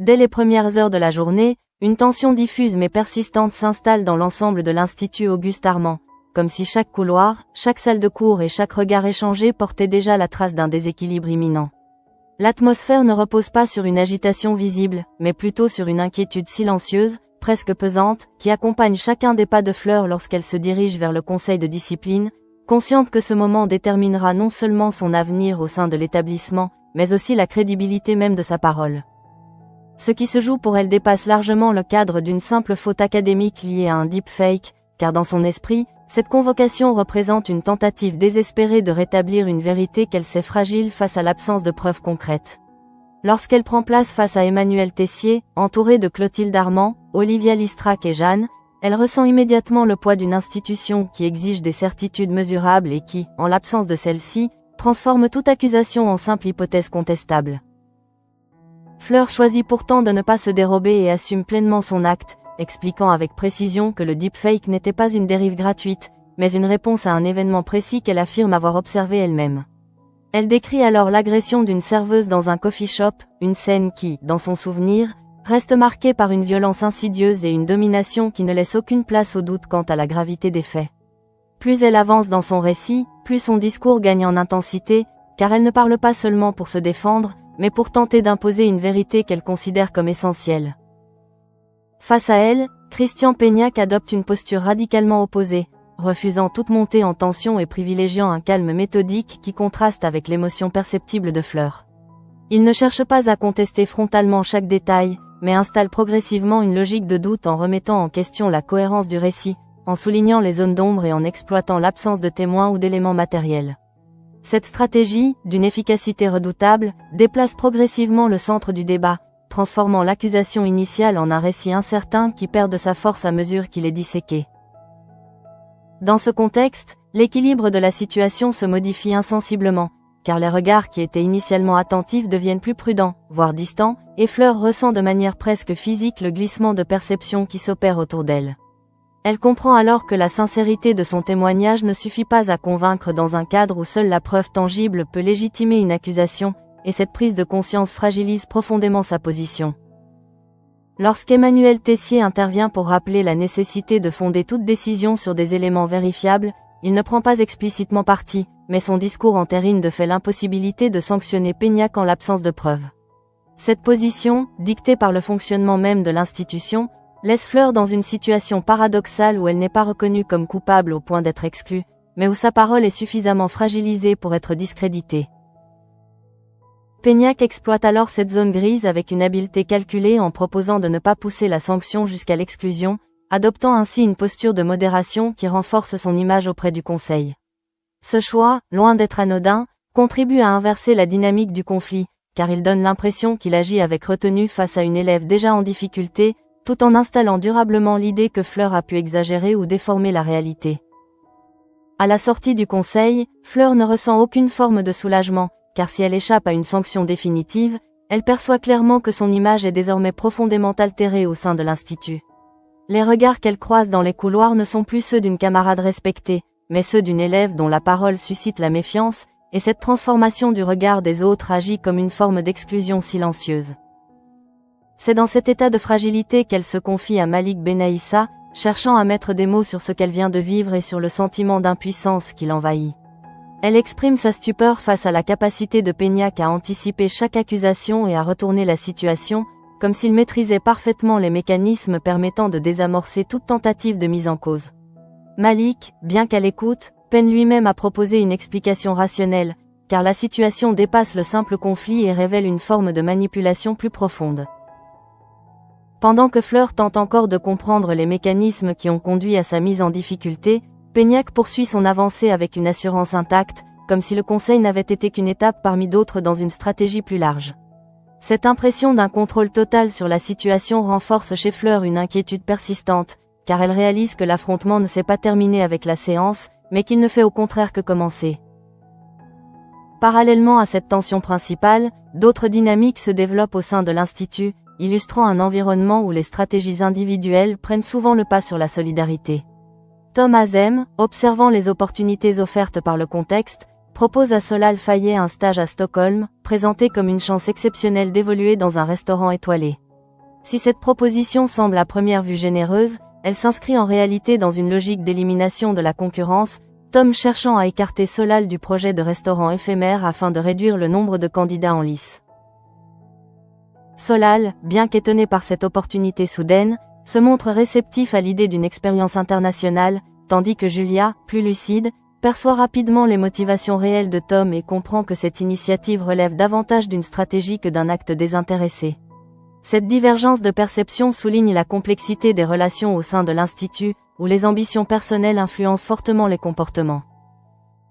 Dès les premières heures de la journée, une tension diffuse mais persistante s'installe dans l'ensemble de l'Institut Auguste Armand, comme si chaque couloir, chaque salle de cours et chaque regard échangé portait déjà la trace d'un déséquilibre imminent. L'atmosphère ne repose pas sur une agitation visible, mais plutôt sur une inquiétude silencieuse, presque pesante, qui accompagne chacun des pas de Fleur lorsqu'elle se dirige vers le conseil de discipline, consciente que ce moment déterminera non seulement son avenir au sein de l'établissement, mais aussi la crédibilité même de sa parole. Ce qui se joue pour elle dépasse largement le cadre d'une simple faute académique liée à un deepfake, car dans son esprit, cette convocation représente une tentative désespérée de rétablir une vérité qu'elle sait fragile face à l'absence de preuves concrètes. Lorsqu'elle prend place face à Emmanuel Tessier, entourée de Clotilde Armand, Olivia Listrac et Jeanne, elle ressent immédiatement le poids d'une institution qui exige des certitudes mesurables et qui, en l'absence de celle-ci, transforme toute accusation en simple hypothèse contestable. Fleur choisit pourtant de ne pas se dérober et assume pleinement son acte, expliquant avec précision que le deepfake n'était pas une dérive gratuite, mais une réponse à un événement précis qu'elle affirme avoir observé elle-même. Elle décrit alors l'agression d'une serveuse dans un coffee shop, une scène qui, dans son souvenir, reste marquée par une violence insidieuse et une domination qui ne laisse aucune place au doute quant à la gravité des faits. Plus elle avance dans son récit, plus son discours gagne en intensité, car elle ne parle pas seulement pour se défendre, mais pour tenter d'imposer une vérité qu'elle considère comme essentielle. Face à elle, Christian Peignac adopte une posture radicalement opposée, refusant toute montée en tension et privilégiant un calme méthodique qui contraste avec l'émotion perceptible de Fleur. Il ne cherche pas à contester frontalement chaque détail, mais installe progressivement une logique de doute en remettant en question la cohérence du récit, en soulignant les zones d'ombre et en exploitant l'absence de témoins ou d'éléments matériels. Cette stratégie, d'une efficacité redoutable, déplace progressivement le centre du débat, transformant l'accusation initiale en un récit incertain qui perd de sa force à mesure qu'il est disséqué. Dans ce contexte, l'équilibre de la situation se modifie insensiblement, car les regards qui étaient initialement attentifs deviennent plus prudents, voire distants, et Fleur ressent de manière presque physique le glissement de perception qui s'opère autour d'elle. Elle comprend alors que la sincérité de son témoignage ne suffit pas à convaincre dans un cadre où seule la preuve tangible peut légitimer une accusation, et cette prise de conscience fragilise profondément sa position. Lorsqu'Emmanuel Tessier intervient pour rappeler la nécessité de fonder toute décision sur des éléments vérifiables, il ne prend pas explicitement parti, mais son discours entérine de fait l'impossibilité de sanctionner Peignac en l'absence de preuves. Cette position, dictée par le fonctionnement même de l'institution, laisse Fleur dans une situation paradoxale où elle n'est pas reconnue comme coupable au point d'être exclue, mais où sa parole est suffisamment fragilisée pour être discréditée. Peignac exploite alors cette zone grise avec une habileté calculée en proposant de ne pas pousser la sanction jusqu'à l'exclusion, adoptant ainsi une posture de modération qui renforce son image auprès du Conseil. Ce choix, loin d'être anodin, contribue à inverser la dynamique du conflit, car il donne l'impression qu'il agit avec retenue face à une élève déjà en difficulté, tout en installant durablement l'idée que Fleur a pu exagérer ou déformer la réalité. À la sortie du Conseil, Fleur ne ressent aucune forme de soulagement, car si elle échappe à une sanction définitive, elle perçoit clairement que son image est désormais profondément altérée au sein de l'Institut. Les regards qu'elle croise dans les couloirs ne sont plus ceux d'une camarade respectée, mais ceux d'une élève dont la parole suscite la méfiance, et cette transformation du regard des autres agit comme une forme d'exclusion silencieuse. C'est dans cet état de fragilité qu'elle se confie à Malik Benaïssa, cherchant à mettre des mots sur ce qu'elle vient de vivre et sur le sentiment d'impuissance qui l'envahit. Elle exprime sa stupeur face à la capacité de Peignac à anticiper chaque accusation et à retourner la situation, comme s'il maîtrisait parfaitement les mécanismes permettant de désamorcer toute tentative de mise en cause. Malik, bien qu'à l'écoute, peine lui-même à proposer une explication rationnelle, car la situation dépasse le simple conflit et révèle une forme de manipulation plus profonde. Pendant que Fleur tente encore de comprendre les mécanismes qui ont conduit à sa mise en difficulté, Peignac poursuit son avancée avec une assurance intacte, comme si le Conseil n'avait été qu'une étape parmi d'autres dans une stratégie plus large. Cette impression d'un contrôle total sur la situation renforce chez Fleur une inquiétude persistante, car elle réalise que l'affrontement ne s'est pas terminé avec la séance, mais qu'il ne fait au contraire que commencer. Parallèlement à cette tension principale, d'autres dynamiques se développent au sein de l'Institut, illustrant un environnement où les stratégies individuelles prennent souvent le pas sur la solidarité. Tom Azem, observant les opportunités offertes par le contexte, propose à Solal Fayet un stage à Stockholm, présenté comme une chance exceptionnelle d'évoluer dans un restaurant étoilé. Si cette proposition semble à première vue généreuse, elle s'inscrit en réalité dans une logique d'élimination de la concurrence, Tom cherchant à écarter Solal du projet de restaurant éphémère afin de réduire le nombre de candidats en lice. Solal, bien qu'étonné par cette opportunité soudaine, se montre réceptif à l'idée d'une expérience internationale, tandis que Julia, plus lucide, perçoit rapidement les motivations réelles de Tom et comprend que cette initiative relève davantage d'une stratégie que d'un acte désintéressé. Cette divergence de perception souligne la complexité des relations au sein de l'Institut, où les ambitions personnelles influencent fortement les comportements.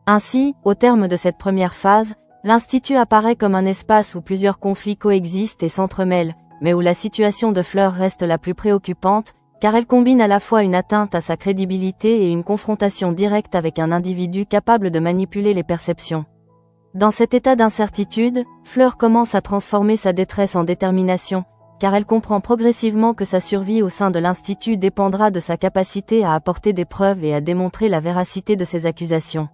Ainsi, au terme de cette première phase, l'Institut apparaît comme un espace où plusieurs conflits coexistent et s'entremêlent, mais où la situation de Fleur reste la plus préoccupante, car elle combine à la fois une atteinte à sa crédibilité et une confrontation directe avec un individu capable de manipuler les perceptions. Dans cet état d'incertitude, Fleur commence à transformer sa détresse en détermination, car elle comprend progressivement que sa survie au sein de l'Institut dépendra de sa capacité à apporter des preuves et à démontrer la véracité de ses accusations.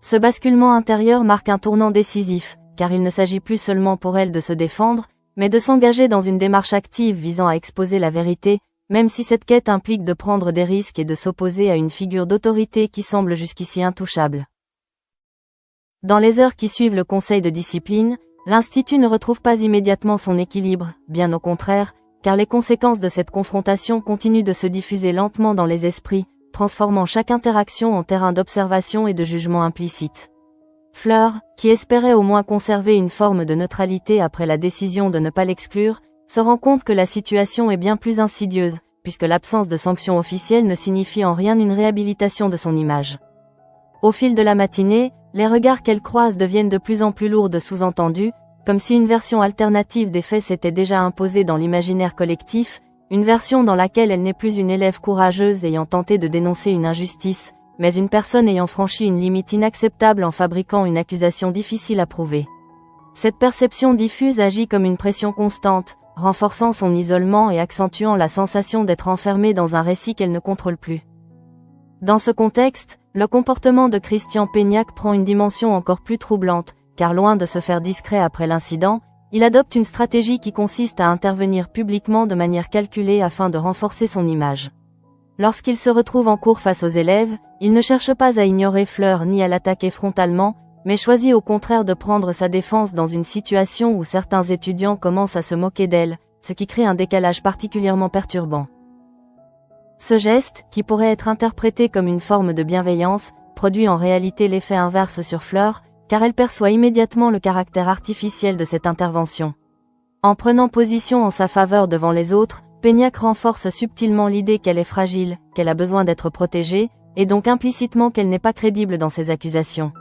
Ce basculement intérieur marque un tournant décisif, car il ne s'agit plus seulement pour elle de se défendre, mais de s'engager dans une démarche active visant à exposer la vérité, même si cette quête implique de prendre des risques et de s'opposer à une figure d'autorité qui semble jusqu'ici intouchable. Dans les heures qui suivent le conseil de discipline, l'Institut ne retrouve pas immédiatement son équilibre, bien au contraire, car les conséquences de cette confrontation continuent de se diffuser lentement dans les esprits, transformant chaque interaction en terrain d'observation et de jugement implicite. Fleur, qui espérait au moins conserver une forme de neutralité après la décision de ne pas l'exclure, se rend compte que la situation est bien plus insidieuse, puisque l'absence de sanctions officielles ne signifie en rien une réhabilitation de son image. Au fil de la matinée, les regards qu'elle croise deviennent de plus en plus lourds de sous-entendus, comme si une version alternative des faits s'était déjà imposée dans l'imaginaire collectif, une version dans laquelle elle n'est plus une élève courageuse ayant tenté de dénoncer une injustice, mais une personne ayant franchi une limite inacceptable en fabriquant une accusation difficile à prouver. Cette perception diffuse agit comme une pression constante, renforçant son isolement et accentuant la sensation d'être enfermée dans un récit qu'elle ne contrôle plus. Dans ce contexte, le comportement de Christian Peignac prend une dimension encore plus troublante, car loin de se faire discret après l'incident, il adopte une stratégie qui consiste à intervenir publiquement de manière calculée afin de renforcer son image. Lorsqu'il se retrouve en cours face aux élèves, il ne cherche pas à ignorer Fleur ni à l'attaquer frontalement, mais choisit au contraire de prendre sa défense dans une situation où certains étudiants commencent à se moquer d'elle, ce qui crée un décalage particulièrement perturbant. Ce geste, qui pourrait être interprété comme une forme de bienveillance, produit en réalité l'effet inverse sur Fleur, car elle perçoit immédiatement le caractère artificiel de cette intervention. En prenant position en sa faveur devant les autres, Peignac renforce subtilement l'idée qu'elle est fragile, qu'elle a besoin d'être protégée, et donc implicitement qu'elle n'est pas crédible dans ses accusations.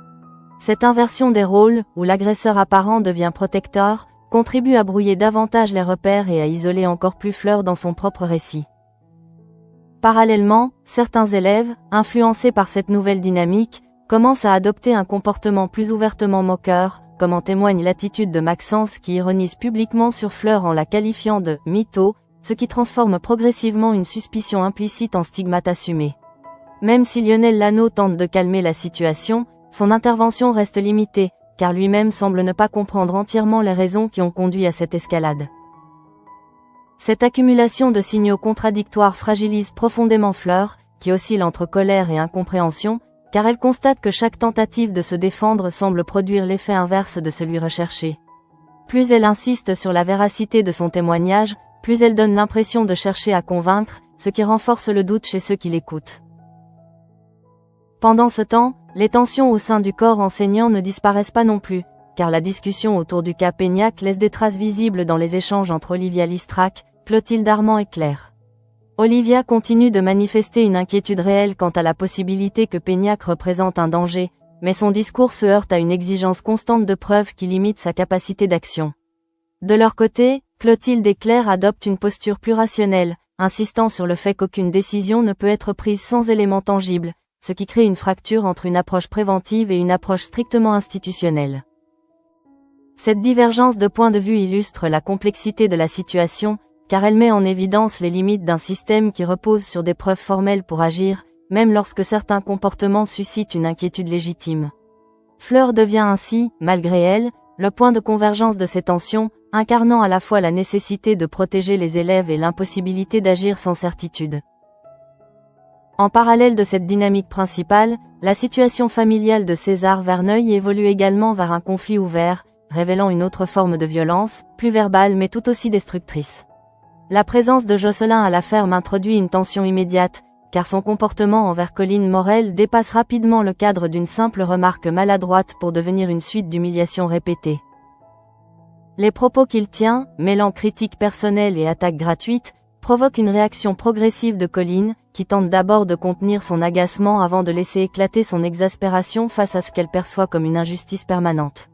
Cette inversion des rôles, où l'agresseur apparent devient protecteur, contribue à brouiller davantage les repères et à isoler encore plus Fleur dans son propre récit. Parallèlement, certains élèves, influencés par cette nouvelle dynamique, commencent à adopter un comportement plus ouvertement moqueur, comme en témoigne l'attitude de Maxence qui ironise publiquement sur Fleur en la qualifiant de « mytho », ce qui transforme progressivement une suspicion implicite en stigmate assumé. Même si Lionel Lano tente de calmer la situation, son intervention reste limitée, car lui-même semble ne pas comprendre entièrement les raisons qui ont conduit à cette escalade. Cette accumulation de signaux contradictoires fragilise profondément Fleur, qui oscille entre colère et incompréhension, car elle constate que chaque tentative de se défendre semble produire l'effet inverse de celui recherché. Plus elle insiste sur la véracité de son témoignage, plus elle donne l'impression de chercher à convaincre, ce qui renforce le doute chez ceux qui l'écoutent. Pendant ce temps, les tensions au sein du corps enseignant ne disparaissent pas non plus, car la discussion autour du cas Peignac laisse des traces visibles dans les échanges entre Olivia Listrac, Clotilde Armand et Claire. Olivia continue de manifester une inquiétude réelle quant à la possibilité que Peignac représente un danger, mais son discours se heurte à une exigence constante de preuves qui limite sa capacité d'action. De leur côté, Clotilde et Claire adoptent une posture plus rationnelle, insistant sur le fait qu'aucune décision ne peut être prise sans éléments tangibles, ce qui crée une fracture entre une approche préventive et une approche strictement institutionnelle. Cette divergence de point de vue illustre la complexité de la situation, car elle met en évidence les limites d'un système qui repose sur des preuves formelles pour agir, même lorsque certains comportements suscitent une inquiétude légitime. Fleur devient ainsi, malgré elle, le point de convergence de ces tensions, incarnant à la fois la nécessité de protéger les élèves et l'impossibilité d'agir sans certitude. En parallèle de cette dynamique principale, la situation familiale de César Verneuil évolue également vers un conflit ouvert, révélant une autre forme de violence, plus verbale mais tout aussi destructrice. La présence de Jocelyn à la ferme introduit une tension immédiate, car son comportement envers Colline Morel dépasse rapidement le cadre d'une simple remarque maladroite pour devenir une suite d'humiliations répétées. Les propos qu'il tient, mêlant critiques personnelles et attaques gratuites, provoquent une réaction progressive de Colline, qui tente d'abord de contenir son agacement avant de laisser éclater son exaspération face à ce qu'elle perçoit comme une injustice permanente.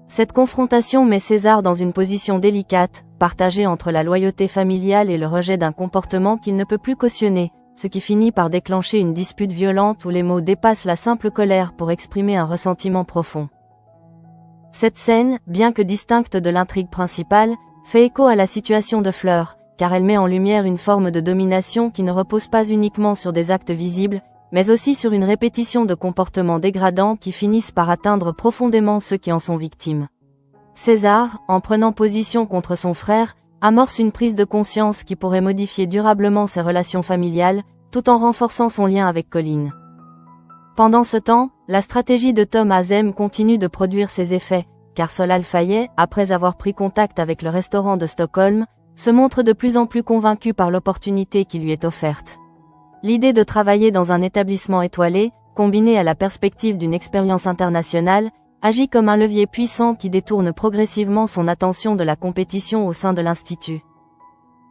Cette confrontation met César dans une position délicate, partagée entre la loyauté familiale et le rejet d'un comportement qu'il ne peut plus cautionner, ce qui finit par déclencher une dispute violente où les mots dépassent la simple colère pour exprimer un ressentiment profond. Cette scène, bien que distincte de l'intrigue principale, fait écho à la situation de Fleur, car elle met en lumière une forme de domination qui ne repose pas uniquement sur des actes visibles, mais aussi sur une répétition de comportements dégradants qui finissent par atteindre profondément ceux qui en sont victimes. César, en prenant position contre son frère, amorce une prise de conscience qui pourrait modifier durablement ses relations familiales, tout en renforçant son lien avec Colline. Pendant ce temps, la stratégie de Tom Azem continue de produire ses effets, car Solal Fayet, après avoir pris contact avec le restaurant de Stockholm, se montre de plus en plus convaincu par l'opportunité qui lui est offerte. L'idée de travailler dans un établissement étoilé, combinée à la perspective d'une expérience internationale, agit comme un levier puissant qui détourne progressivement son attention de la compétition au sein de l'Institut.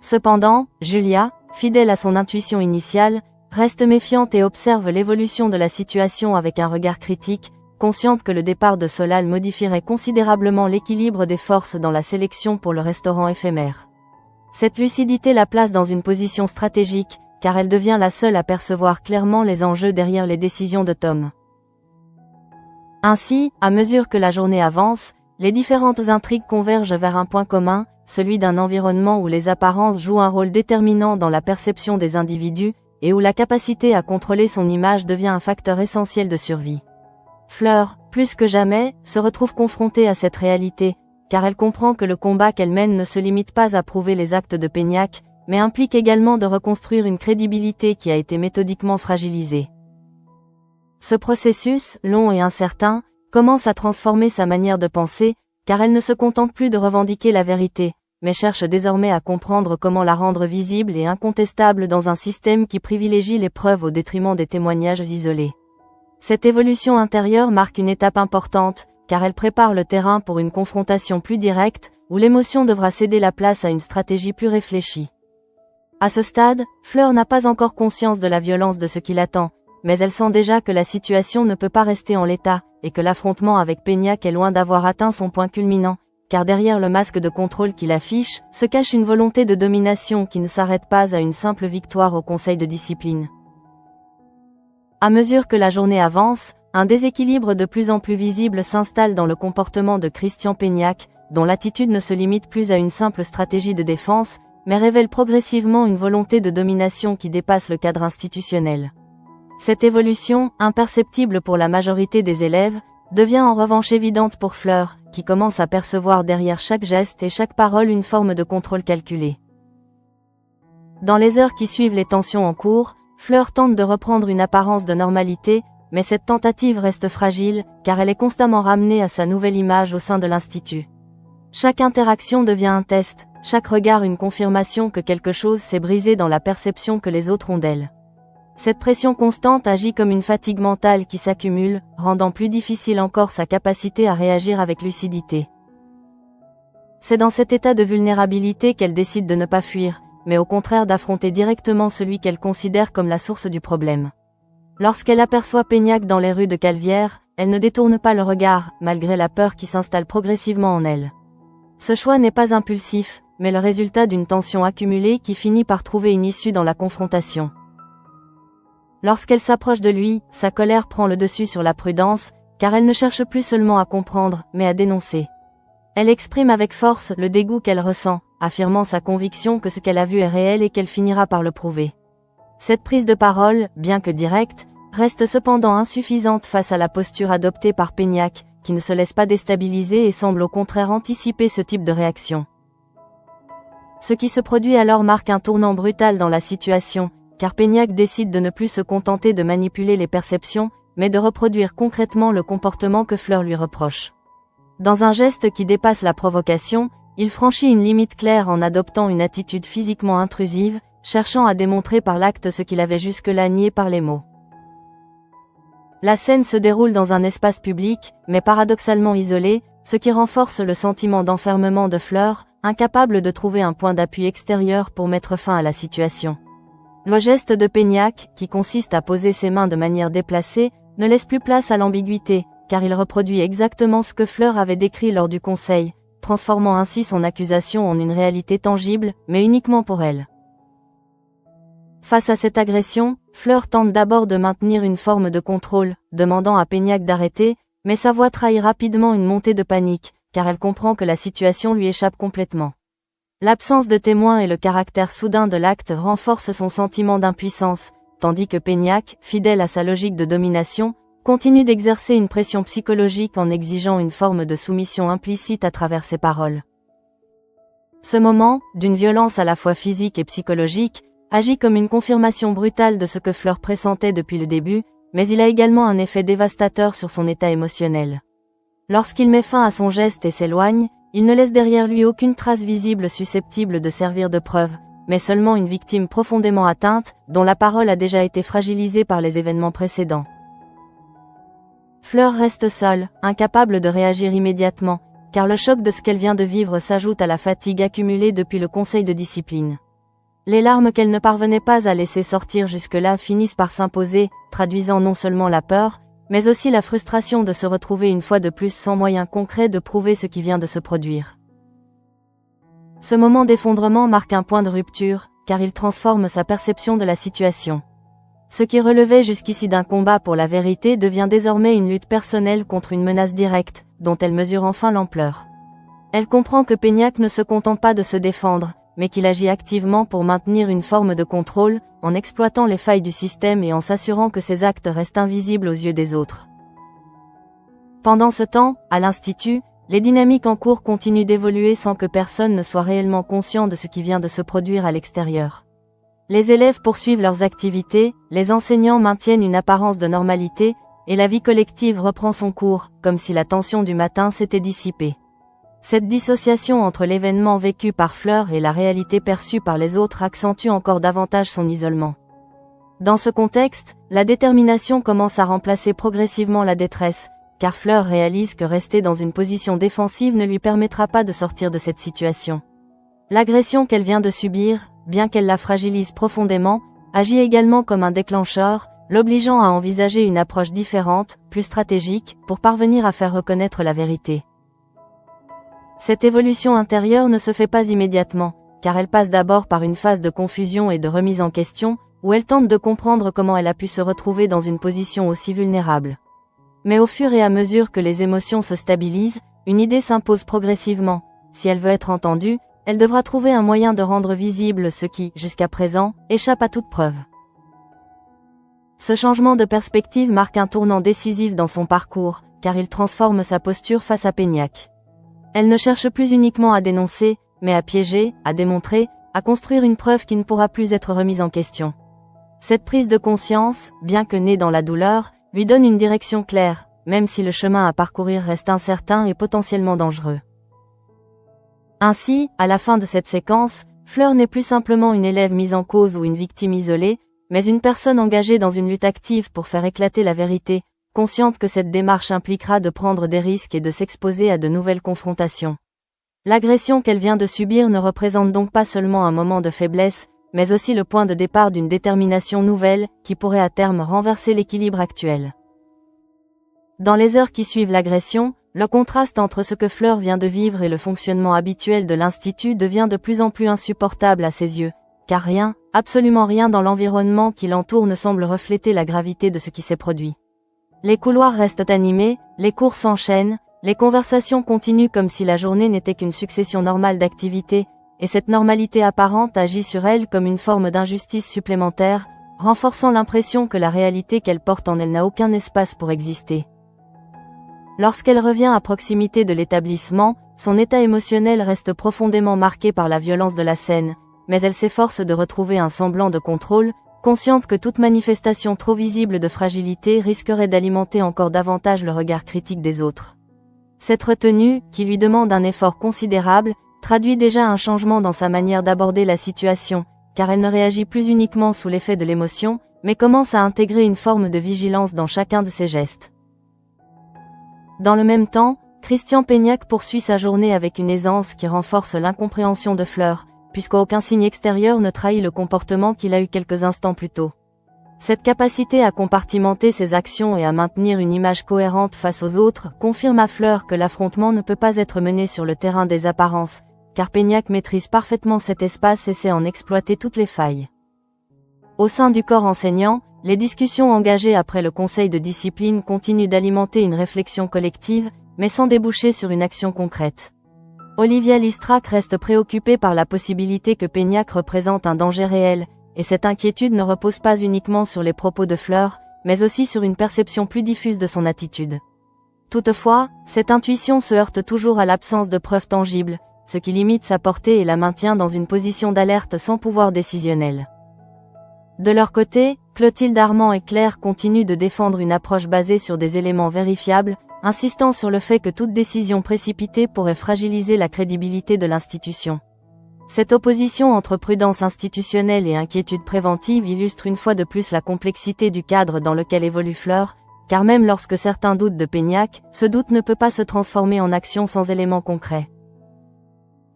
Cependant, Julia, fidèle à son intuition initiale, reste méfiante et observe l'évolution de la situation avec un regard critique, consciente que le départ de Solal modifierait considérablement l'équilibre des forces dans la sélection pour le restaurant éphémère. Cette lucidité la place dans une position stratégique, car elle devient la seule à percevoir clairement les enjeux derrière les décisions de Tom. Ainsi, à mesure que la journée avance, les différentes intrigues convergent vers un point commun, celui d'un environnement où les apparences jouent un rôle déterminant dans la perception des individus, et où la capacité à contrôler son image devient un facteur essentiel de survie. Fleur, plus que jamais, se retrouve confrontée à cette réalité, car elle comprend que le combat qu'elle mène ne se limite pas à prouver les actes de Peignac, mais implique également de reconstruire une crédibilité qui a été méthodiquement fragilisée. Ce processus, long et incertain, commence à transformer sa manière de penser, car elle ne se contente plus de revendiquer la vérité, mais cherche désormais à comprendre comment la rendre visible et incontestable dans un système qui privilégie les preuves au détriment des témoignages isolés. Cette évolution intérieure marque une étape importante, car elle prépare le terrain pour une confrontation plus directe, où l'émotion devra céder la place à une stratégie plus réfléchie. À ce stade, Fleur n'a pas encore conscience de la violence de ce qui l'attend, mais elle sent déjà que la situation ne peut pas rester en l'état, et que l'affrontement avec Peignac est loin d'avoir atteint son point culminant, car derrière le masque de contrôle qu'il affiche, se cache une volonté de domination qui ne s'arrête pas à une simple victoire au conseil de discipline. À mesure que la journée avance, un déséquilibre de plus en plus visible s'installe dans le comportement de Christian Peignac, dont l'attitude ne se limite plus à une simple stratégie de défense, mais révèle progressivement une volonté de domination qui dépasse le cadre institutionnel. Cette évolution, imperceptible pour la majorité des élèves, devient en revanche évidente pour Fleur, qui commence à percevoir derrière chaque geste et chaque parole une forme de contrôle calculé. Dans les heures qui suivent les tensions en cours, Fleur tente de reprendre une apparence de normalité, mais cette tentative reste fragile, car elle est constamment ramenée à sa nouvelle image au sein de l'Institut. Chaque interaction devient un test, chaque regard une confirmation que quelque chose s'est brisé dans la perception que les autres ont d'elle. Cette pression constante agit comme une fatigue mentale qui s'accumule, rendant plus difficile encore sa capacité à réagir avec lucidité. C'est dans cet état de vulnérabilité qu'elle décide de ne pas fuir, mais au contraire d'affronter directement celui qu'elle considère comme la source du problème. Lorsqu'elle aperçoit Peignac dans les rues de Calvière, elle ne détourne pas le regard, malgré la peur qui s'installe progressivement en elle. Ce choix n'est pas impulsif, mais le résultat d'une tension accumulée qui finit par trouver une issue dans la confrontation. Lorsqu'elle s'approche de lui, sa colère prend le dessus sur la prudence, car elle ne cherche plus seulement à comprendre, mais à dénoncer. Elle exprime avec force le dégoût qu'elle ressent, affirmant sa conviction que ce qu'elle a vu est réel et qu'elle finira par le prouver. Cette prise de parole, bien que directe, reste cependant insuffisante face à la posture adoptée par Peignac, qui ne se laisse pas déstabiliser et semble au contraire anticiper ce type de réaction. Ce qui se produit alors marque un tournant brutal dans la situation, car Péniac décide de ne plus se contenter de manipuler les perceptions, mais de reproduire concrètement le comportement que Fleur lui reproche. Dans un geste qui dépasse la provocation, il franchit une limite claire en adoptant une attitude physiquement intrusive, cherchant à démontrer par l'acte ce qu'il avait jusque-là nié par les mots. La scène se déroule dans un espace public, mais paradoxalement isolé, ce qui renforce le sentiment d'enfermement de Fleur, incapable de trouver un point d'appui extérieur pour mettre fin à la situation. Le geste de Péniac, qui consiste à poser ses mains de manière déplacée, ne laisse plus place à l'ambiguïté, car il reproduit exactement ce que Fleur avait décrit lors du conseil, transformant ainsi son accusation en une réalité tangible, mais uniquement pour elle. Face à cette agression, Fleur tente d'abord de maintenir une forme de contrôle, demandant à Péniac d'arrêter, mais sa voix trahit rapidement une montée de panique, car elle comprend que la situation lui échappe complètement. L'absence de témoins et le caractère soudain de l'acte renforcent son sentiment d'impuissance, tandis que Péniac, fidèle à sa logique de domination, continue d'exercer une pression psychologique en exigeant une forme de soumission implicite à travers ses paroles. Ce moment, d'une violence à la fois physique et psychologique, agit comme une confirmation brutale de ce que Fleur pressentait depuis le début, mais il a également un effet dévastateur sur son état émotionnel. Lorsqu'il met fin à son geste et s'éloigne, il ne laisse derrière lui aucune trace visible susceptible de servir de preuve, mais seulement une victime profondément atteinte, dont la parole a déjà été fragilisée par les événements précédents. Fleur reste seule, incapable de réagir immédiatement, car le choc de ce qu'elle vient de vivre s'ajoute à la fatigue accumulée depuis le conseil de discipline. Les larmes qu'elle ne parvenait pas à laisser sortir jusque-là finissent par s'imposer, traduisant non seulement la peur, mais aussi la frustration de se retrouver une fois de plus sans moyen concret de prouver ce qui vient de se produire. Ce moment d'effondrement marque un point de rupture, car il transforme sa perception de la situation. Ce qui relevait jusqu'ici d'un combat pour la vérité devient désormais une lutte personnelle contre une menace directe, dont elle mesure enfin l'ampleur. Elle comprend que Péniac ne se contente pas de se défendre, mais qu'il agit activement pour maintenir une forme de contrôle, en exploitant les failles du système et en s'assurant que ses actes restent invisibles aux yeux des autres. Pendant ce temps, à l'Institut, les dynamiques en cours continuent d'évoluer sans que personne ne soit réellement conscient de ce qui vient de se produire à l'extérieur. Les élèves poursuivent leurs activités, les enseignants maintiennent une apparence de normalité, et la vie collective reprend son cours, comme si la tension du matin s'était dissipée. Cette dissociation entre l'événement vécu par Fleur et la réalité perçue par les autres accentue encore davantage son isolement. Dans ce contexte, la détermination commence à remplacer progressivement la détresse, car Fleur réalise que rester dans une position défensive ne lui permettra pas de sortir de cette situation. L'agression qu'elle vient de subir, bien qu'elle la fragilise profondément, agit également comme un déclencheur, l'obligeant à envisager une approche différente, plus stratégique, pour parvenir à faire reconnaître la vérité. Cette évolution intérieure ne se fait pas immédiatement, car elle passe d'abord par une phase de confusion et de remise en question, où elle tente de comprendre comment elle a pu se retrouver dans une position aussi vulnérable. Mais au fur et à mesure que les émotions se stabilisent, une idée s'impose progressivement. Si elle veut être entendue, elle devra trouver un moyen de rendre visible ce qui, jusqu'à présent, échappe à toute preuve. Ce changement de perspective marque un tournant décisif dans son parcours, car il transforme sa posture face à Péniac. Elle ne cherche plus uniquement à dénoncer, mais à piéger, à démontrer, à construire une preuve qui ne pourra plus être remise en question. Cette prise de conscience, bien que née dans la douleur, lui donne une direction claire, même si le chemin à parcourir reste incertain et potentiellement dangereux. Ainsi, à la fin de cette séquence, Fleur n'est plus simplement une élève mise en cause ou une victime isolée, mais une personne engagée dans une lutte active pour faire éclater la vérité, consciente que cette démarche impliquera de prendre des risques et de s'exposer à de nouvelles confrontations. L'agression qu'elle vient de subir ne représente donc pas seulement un moment de faiblesse, mais aussi le point de départ d'une détermination nouvelle, qui pourrait à terme renverser l'équilibre actuel. Dans les heures qui suivent l'agression, le contraste entre ce que Fleur vient de vivre et le fonctionnement habituel de l'Institut devient de plus en plus insupportable à ses yeux, car rien, absolument rien dans l'environnement qui l'entoure ne semble refléter la gravité de ce qui s'est produit. Les couloirs restent animés, les cours s'enchaînent, les conversations continuent comme si la journée n'était qu'une succession normale d'activités, et cette normalité apparente agit sur elle comme une forme d'injustice supplémentaire, renforçant l'impression que la réalité qu'elle porte en elle n'a aucun espace pour exister. Lorsqu'elle revient à proximité de l'établissement, son état émotionnel reste profondément marqué par la violence de la scène, mais elle s'efforce de retrouver un semblant de contrôle, consciente que toute manifestation trop visible de fragilité risquerait d'alimenter encore davantage le regard critique des autres. Cette retenue, qui lui demande un effort considérable, traduit déjà un changement dans sa manière d'aborder la situation, car elle ne réagit plus uniquement sous l'effet de l'émotion, mais commence à intégrer une forme de vigilance dans chacun de ses gestes. Dans le même temps, Christian Peignac poursuit sa journée avec une aisance qui renforce l'incompréhension de Fleur, puisqu'aucun signe extérieur ne trahit le comportement qu'il a eu quelques instants plus tôt. Cette capacité à compartimenter ses actions et à maintenir une image cohérente face aux autres confirme à Fleur que l'affrontement ne peut pas être mené sur le terrain des apparences, car Peignac maîtrise parfaitement cet espace et sait en exploiter toutes les failles. Au sein du corps enseignant, les discussions engagées après le conseil de discipline continuent d'alimenter une réflexion collective, mais sans déboucher sur une action concrète. Olivia Listrac reste préoccupée par la possibilité que Peignac représente un danger réel, et cette inquiétude ne repose pas uniquement sur les propos de Fleur, mais aussi sur une perception plus diffuse de son attitude. Toutefois, cette intuition se heurte toujours à l'absence de preuves tangibles, ce qui limite sa portée et la maintient dans une position d'alerte sans pouvoir décisionnel. De leur côté, Clotilde Armand et Claire continuent de défendre une approche basée sur des éléments vérifiables, insistant sur le fait que toute décision précipitée pourrait fragiliser la crédibilité de l'institution. Cette opposition entre prudence institutionnelle et inquiétude préventive illustre une fois de plus la complexité du cadre dans lequel évolue Fleur, car même lorsque certains doutent de Peignac, ce doute ne peut pas se transformer en action sans éléments concrets.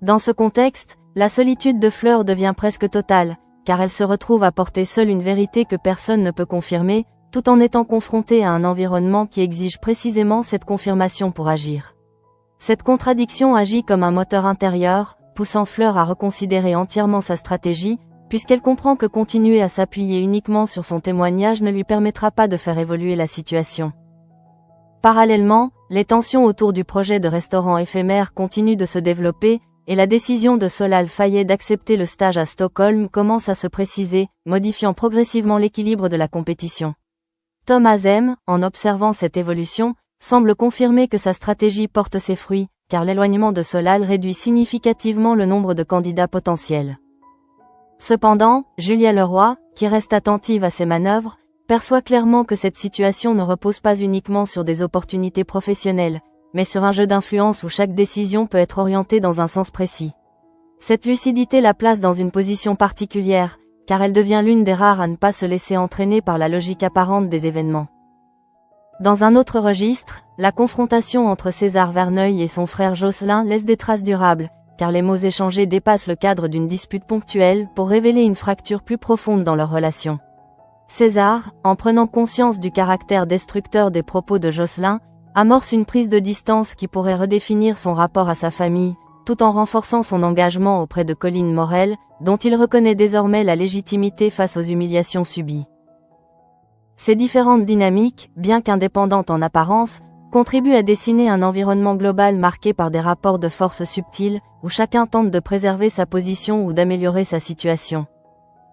Dans ce contexte, la solitude de Fleur devient presque totale, car elle se retrouve à porter seule une vérité que personne ne peut confirmer, tout en étant confrontée à un environnement qui exige précisément cette confirmation pour agir. Cette contradiction agit comme un moteur intérieur, poussant Fleur à reconsidérer entièrement sa stratégie, puisqu'elle comprend que continuer à s'appuyer uniquement sur son témoignage ne lui permettra pas de faire évoluer la situation. Parallèlement, les tensions autour du projet de restaurant éphémère continuent de se développer, et la décision de Solal Fayet d'accepter le stage à Stockholm commence à se préciser, modifiant progressivement l'équilibre de la compétition. Tom Azem, en observant cette évolution, semble confirmer que sa stratégie porte ses fruits, car l'éloignement de Solal réduit significativement le nombre de candidats potentiels. Cependant, Julia Leroy, qui reste attentive à ses manœuvres, perçoit clairement que cette situation ne repose pas uniquement sur des opportunités professionnelles, mais sur un jeu d'influence où chaque décision peut être orientée dans un sens précis. Cette lucidité la place dans une position particulière, car elle devient l'une des rares à ne pas se laisser entraîner par la logique apparente des événements. Dans un autre registre, la confrontation entre César Verneuil et son frère Jocelyn laisse des traces durables, car les mots échangés dépassent le cadre d'une dispute ponctuelle pour révéler une fracture plus profonde dans leur relation. César, en prenant conscience du caractère destructeur des propos de Jocelyn, amorce une prise de distance qui pourrait redéfinir son rapport à sa famille, tout en renforçant son engagement auprès de Colline Morel, dont il reconnaît désormais la légitimité face aux humiliations subies. Ces différentes dynamiques, bien qu'indépendantes en apparence, contribuent à dessiner un environnement global marqué par des rapports de force subtils, où chacun tente de préserver sa position ou d'améliorer sa situation.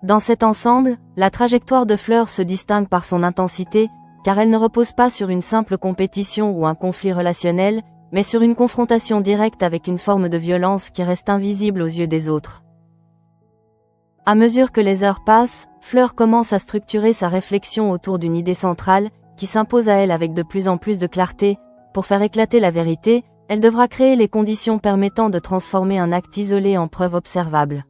Dans cet ensemble, la trajectoire de Fleur se distingue par son intensité, car elle ne repose pas sur une simple compétition ou un conflit relationnel, mais sur une confrontation directe avec une forme de violence qui reste invisible aux yeux des autres. À mesure que les heures passent, Fleur commence à structurer sa réflexion autour d'une idée centrale, qui s'impose à elle avec de plus en plus de clarté. Pour faire éclater la vérité, elle devra créer les conditions permettant de transformer un acte isolé en preuve observable.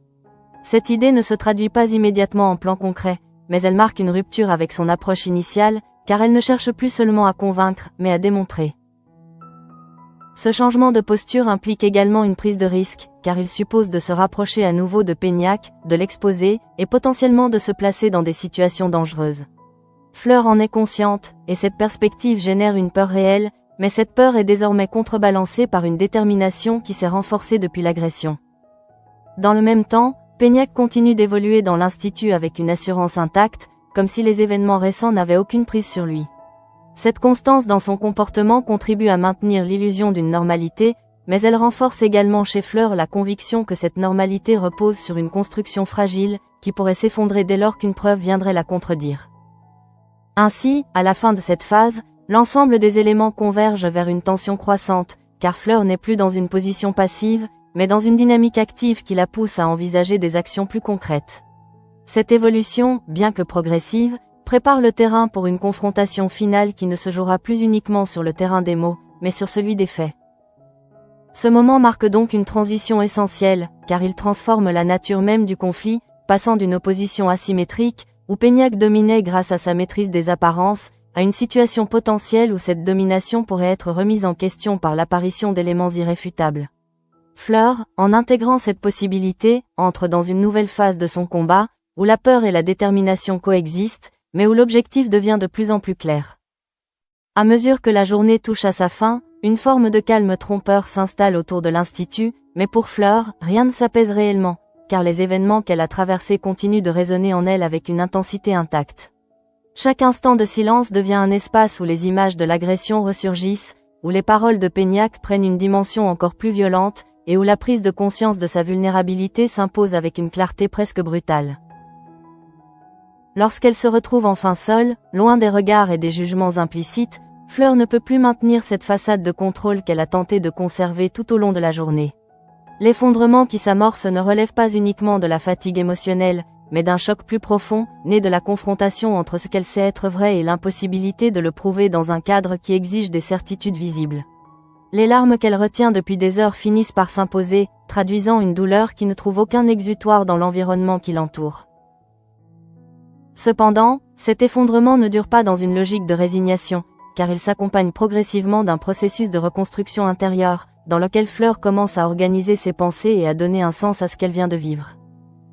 Cette idée ne se traduit pas immédiatement en plan concret, mais elle marque une rupture avec son approche initiale, car elle ne cherche plus seulement à convaincre, mais à démontrer. Ce changement de posture implique également une prise de risque, car il suppose de se rapprocher à nouveau de Peignac, de l'exposer, et potentiellement de se placer dans des situations dangereuses. Fleur en est consciente, et cette perspective génère une peur réelle, mais cette peur est désormais contrebalancée par une détermination qui s'est renforcée depuis l'agression. Dans le même temps, Peignac continue d'évoluer dans l'institut avec une assurance intacte, comme si les événements récents n'avaient aucune prise sur lui. Cette constance dans son comportement contribue à maintenir l'illusion d'une normalité, mais elle renforce également chez Fleur la conviction que cette normalité repose sur une construction fragile, qui pourrait s'effondrer dès lors qu'une preuve viendrait la contredire. Ainsi, à la fin de cette phase, L'ensemble des éléments converge vers une tension croissante, car Fleur n'est plus dans une position passive, mais dans une dynamique active qui la pousse à envisager des actions plus concrètes. Cette évolution, bien que progressive, prépare le terrain pour une confrontation finale qui ne se jouera plus uniquement sur le terrain des mots, mais sur celui des faits. Ce moment marque donc une transition essentielle, car il transforme la nature même du conflit, passant d'une opposition asymétrique, où Peignac dominait grâce à sa maîtrise des apparences, à une situation potentielle où cette domination pourrait être remise en question par l'apparition d'éléments irréfutables. Fleur, en intégrant cette possibilité, entre dans une nouvelle phase de son combat, où la peur et la détermination coexistent, mais où l'objectif devient de plus en plus clair. À mesure que la journée touche à sa fin, une forme de calme trompeur s'installe autour de l'Institut, mais pour Fleur, rien ne s'apaise réellement, car les événements qu'elle a traversés continuent de résonner en elle avec une intensité intacte. Chaque instant de silence devient un espace où les images de l'agression ressurgissent, où les paroles de Peignac prennent une dimension encore plus violente, et où la prise de conscience de sa vulnérabilité s'impose avec une clarté presque brutale. Lorsqu'elle se retrouve enfin seule, loin des regards et des jugements implicites, Fleur ne peut plus maintenir cette façade de contrôle qu'elle a tenté de conserver tout au long de la journée. L'effondrement qui s'amorce ne relève pas uniquement de la fatigue émotionnelle, mais d'un choc plus profond, né de la confrontation entre ce qu'elle sait être vrai et l'impossibilité de le prouver dans un cadre qui exige des certitudes visibles. Les larmes qu'elle retient depuis des heures finissent par s'imposer, traduisant une douleur qui ne trouve aucun exutoire dans l'environnement qui l'entoure. Cependant, cet effondrement ne dure pas dans une logique de résignation, car il s'accompagne progressivement d'un processus de reconstruction intérieure, dans lequel Fleur commence à organiser ses pensées et à donner un sens à ce qu'elle vient de vivre.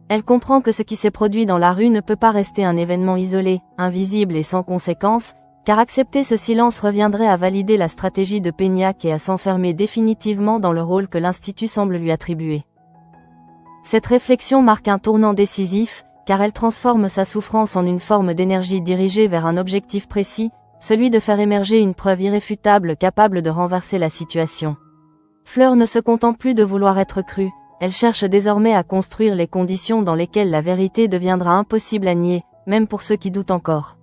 Elle comprend que ce qui s'est produit dans la rue ne peut pas rester un événement isolé, invisible et sans conséquence, car accepter ce silence reviendrait à valider la stratégie de Peignac et à s'enfermer définitivement dans le rôle que l'Institut semble lui attribuer. Cette réflexion marque un tournant décisif, car elle transforme sa souffrance en une forme d'énergie dirigée vers un objectif précis, celui de faire émerger une preuve irréfutable capable de renverser la situation. Fleur ne se contente plus de vouloir être crue, elle cherche désormais à construire les conditions dans lesquelles la vérité deviendra impossible à nier, même pour ceux qui doutent encore.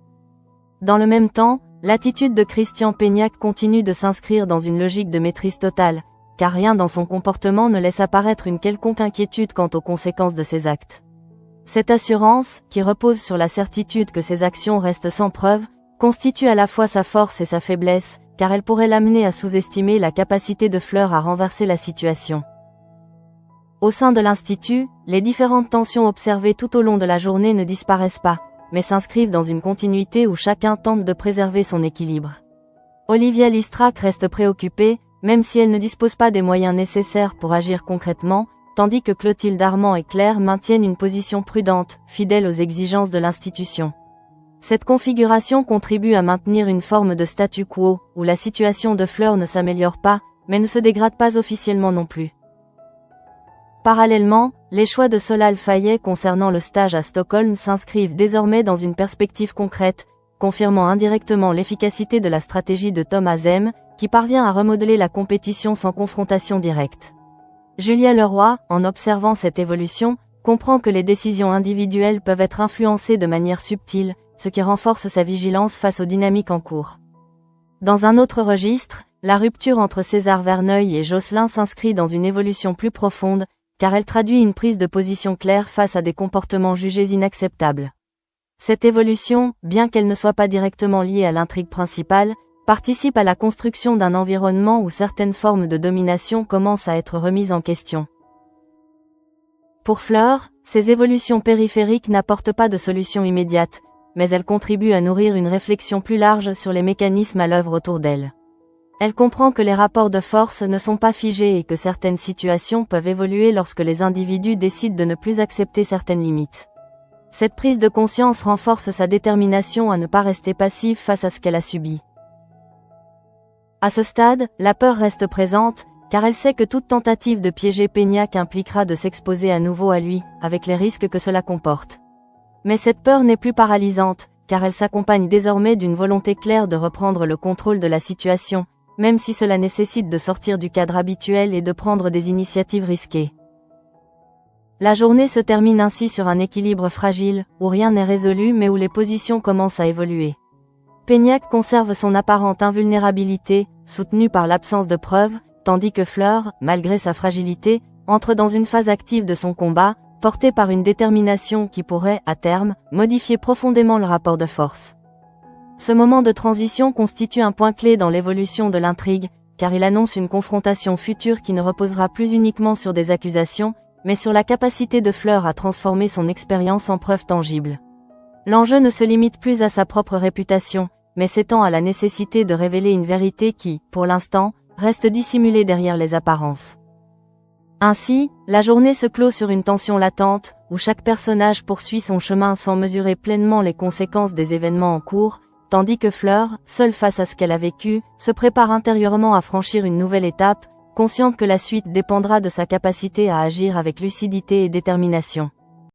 Dans le même temps, l'attitude de Christian Peignac continue de s'inscrire dans une logique de maîtrise totale, car rien dans son comportement ne laisse apparaître une quelconque inquiétude quant aux conséquences de ses actes. Cette assurance, qui repose sur la certitude que ses actions restent sans preuve, constitue à la fois sa force et sa faiblesse, car elle pourrait l'amener à sous-estimer la capacité de Fleur à renverser la situation. Au sein de l'Institut, les différentes tensions observées tout au long de la journée ne disparaissent pas, mais s'inscrivent dans une continuité où chacun tente de préserver son équilibre. Olivia Listrac reste préoccupée, même si elle ne dispose pas des moyens nécessaires pour agir concrètement, tandis que Clotilde Armand et Claire maintiennent une position prudente, fidèle aux exigences de l'institution. Cette configuration contribue à maintenir une forme de statu quo, où la situation de Fleur ne s'améliore pas, mais ne se dégrade pas officiellement non plus. Parallèlement, les choix de Solal Fayet concernant le stage à Stockholm s'inscrivent désormais dans une perspective concrète, confirmant indirectement l'efficacité de la stratégie de Tom Azem, qui parvient à remodeler la compétition sans confrontation directe. Julia Leroy, en observant cette évolution, comprend que les décisions individuelles peuvent être influencées de manière subtile, ce qui renforce sa vigilance face aux dynamiques en cours. Dans un autre registre, la rupture entre César Verneuil et Jocelyn s'inscrit dans une évolution plus profonde, car elle traduit une prise de position claire face à des comportements jugés inacceptables. Cette évolution, bien qu'elle ne soit pas directement liée à l'intrigue principale, participe à la construction d'un environnement où certaines formes de domination commencent à être remises en question. Pour Fleur, ces évolutions périphériques n'apportent pas de solution immédiate, mais elles contribuent à nourrir une réflexion plus large sur les mécanismes à l'œuvre autour d'elle. Elle comprend que les rapports de force ne sont pas figés et que certaines situations peuvent évoluer lorsque les individus décident de ne plus accepter certaines limites. Cette prise de conscience renforce sa détermination à ne pas rester passive face à ce qu'elle a subi. À ce stade, la peur reste présente, car elle sait que toute tentative de piéger Peignac impliquera de s'exposer à nouveau à lui, avec les risques que cela comporte. Mais cette peur n'est plus paralysante, car elle s'accompagne désormais d'une volonté claire de reprendre le contrôle de la situation, même si cela nécessite de sortir du cadre habituel et de prendre des initiatives risquées. La journée se termine ainsi sur un équilibre fragile, où rien n'est résolu mais où les positions commencent à évoluer. Peignac conserve son apparente invulnérabilité, soutenue par l'absence de preuves, tandis que Fleur, malgré sa fragilité, entre dans une phase active de son combat, portée par une détermination qui pourrait, à terme, modifier profondément le rapport de force. Ce moment de transition constitue un point clé dans l'évolution de l'intrigue, car il annonce une confrontation future qui ne reposera plus uniquement sur des accusations, mais sur la capacité de Fleur à transformer son expérience en preuve tangible. L'enjeu ne se limite plus à sa propre réputation, mais s'étend à la nécessité de révéler une vérité qui, pour l'instant, reste dissimulée derrière les apparences. Ainsi, la journée se clôt sur une tension latente, où chaque personnage poursuit son chemin sans mesurer pleinement les conséquences des événements en cours, tandis que Fleur, seule face à ce qu'elle a vécu, se prépare intérieurement à franchir une nouvelle étape, consciente que la suite dépendra de sa capacité à agir avec lucidité et détermination.